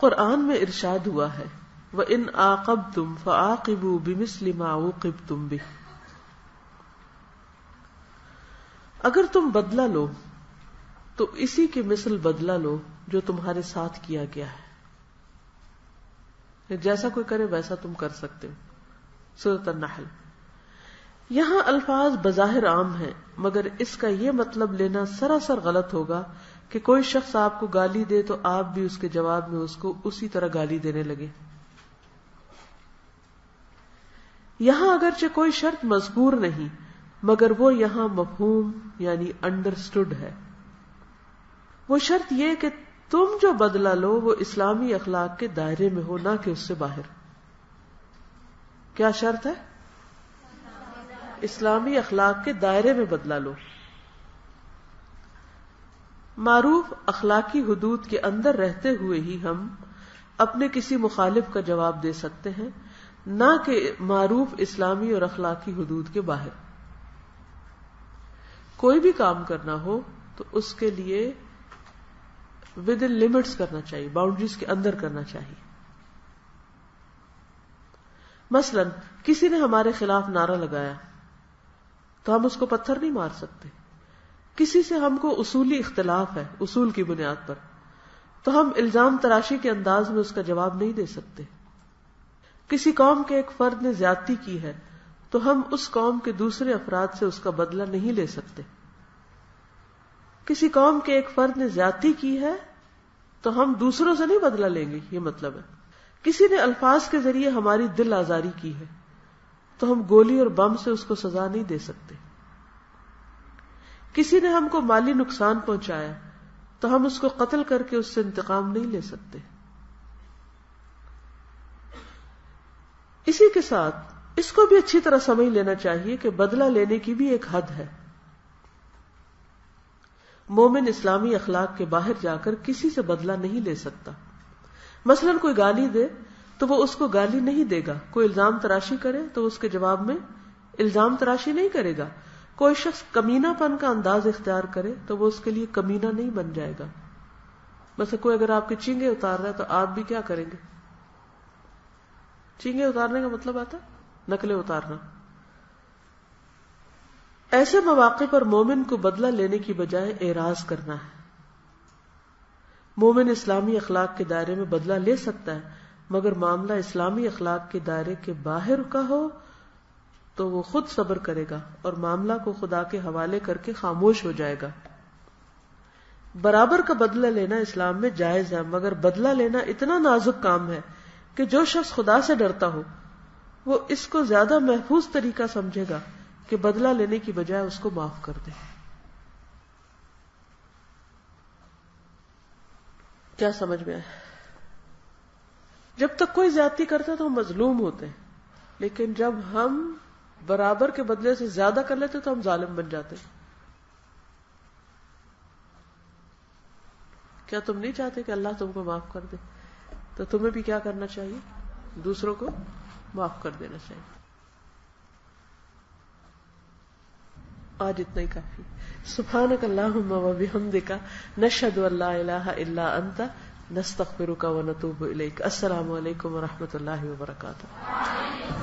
قرآن میں ارشاد ہوا ہے وَإِنْ عَاقَبْتُمْ فَعَاقِبُوا بِمِثْلِ مَا عُوقِبْتُمْ بِهِ، اگر تم بدلہ لو تو اسی کی مثل بدلہ لو جو تمہارے ساتھ کیا گیا ہے، جیسا کوئی کرے ویسا تم کر سکتے ہو. سورۃ النحل. یہاں الفاظ بظاہر عام ہیں، مگر اس کا یہ مطلب لینا سراسر غلط ہوگا کہ کوئی شخص آپ کو گالی دے تو آپ بھی اس کے جواب میں اس کو اسی طرح گالی دینے لگے. یہاں اگرچہ کوئی شرط مذکور نہیں، مگر وہ یہاں مفہوم یعنی انڈرسٹوڈ ہے. وہ شرط یہ کہ تم جو بدلہ لو وہ اسلامی اخلاق کے دائرے میں ہو، نہ کہ اس سے باہر. کیا شرط ہے؟ اسلامی اخلاق کے دائرے میں بدلہ لو. معروف اخلاقی حدود کے اندر رہتے ہوئے ہی ہم اپنے کسی مخالف کا جواب دے سکتے ہیں، نہ کہ معروف اسلامی اور اخلاقی حدود کے باہر. کوئی بھی کام کرنا ہو تو اس کے لیے ود ان لمٹس کرنا چاہیے، باؤنڈریز کے اندر کرنا چاہیے. مثلا کسی نے ہمارے خلاف نعرہ لگایا تو ہم اس کو پتھر نہیں مار سکتے. کسی سے ہم کو اصولی اختلاف ہے اصول کی بنیاد پر، تو ہم الزام تراشی کے انداز میں اس کا جواب نہیں دے سکتے. کسی قوم کے ایک فرد نے زیادتی کی ہے تو ہم اس قوم کے دوسرے افراد سے اس کا بدلہ نہیں لے سکتے. کسی قوم کے ایک فرد نے زیادتی کی ہے تو ہم دوسروں سے نہیں بدلہ لیں گے، یہ مطلب ہے. کسی نے الفاظ کے ذریعے ہماری دل آزاری کی ہے تو ہم گولی اور بم سے اس کو سزا نہیں دے سکتے. کسی نے ہم کو مالی نقصان پہنچایا تو ہم اس کو قتل کر کے اس سے انتقام نہیں لے سکتے. اسی کے ساتھ اس کو بھی اچھی طرح سمجھ لینا چاہیے کہ بدلہ لینے کی بھی ایک حد ہے. مومن اسلامی اخلاق کے باہر جا کر کسی سے بدلہ نہیں لے سکتا. مثلا کوئی گالی دے تو وہ اس کو گالی نہیں دے گا. کوئی الزام تراشی کرے تو اس کے جواب میں الزام تراشی نہیں کرے گا. کوئی شخص کمینہ پن کا انداز اختیار کرے تو وہ اس کے لیے کمینہ نہیں بن جائے گا. مثلا کوئی اگر آپ کے چینگے اتار رہا ہے تو آپ بھی کیا کریں گے؟ چینگے اتارنے کا مطلب آتا ہے نقلیں اتارنا. ایسے مواقع پر مومن کو بدلہ لینے کی بجائے اعراض کرنا ہے. مومن اسلامی اخلاق کے دائرے میں بدلہ لے سکتا ہے، مگر معاملہ اسلامی اخلاق کے دائرے کے باہر کا ہو تو وہ خود صبر کرے گا اور معاملہ کو خدا کے حوالے کر کے خاموش ہو جائے گا. برابر کا بدلہ لینا اسلام میں جائز ہے، مگر بدلہ لینا اتنا نازک کام ہے کہ جو شخص خدا سے ڈرتا ہو وہ اس کو زیادہ محفوظ طریقہ سمجھے گا کہ بدلہ لینے کی بجائے اس کو معاف کر دے. کیا سمجھ میں آیا؟ جب تک کوئی زیادتی کرتا ہے تو ہم مظلوم ہوتے ہیں، لیکن جب ہم برابر کے بدلے سے زیادہ کر لیتے تو ہم ظالم بن جاتے ہیں. کیا تم نہیں چاہتے کہ اللہ تم کو معاف کر دے؟ تو تمہیں بھی کیا کرنا چاہیے؟ دوسروں کو معاف کر دینا چاہیے. آج اتنا ہی کافی. سبحانک اللہم و بحمدک نشہد ان لا الہ الا انت نستغفرک و نتوب الیک. السلام علیکم و رحمۃ اللہ وبرکاتہ.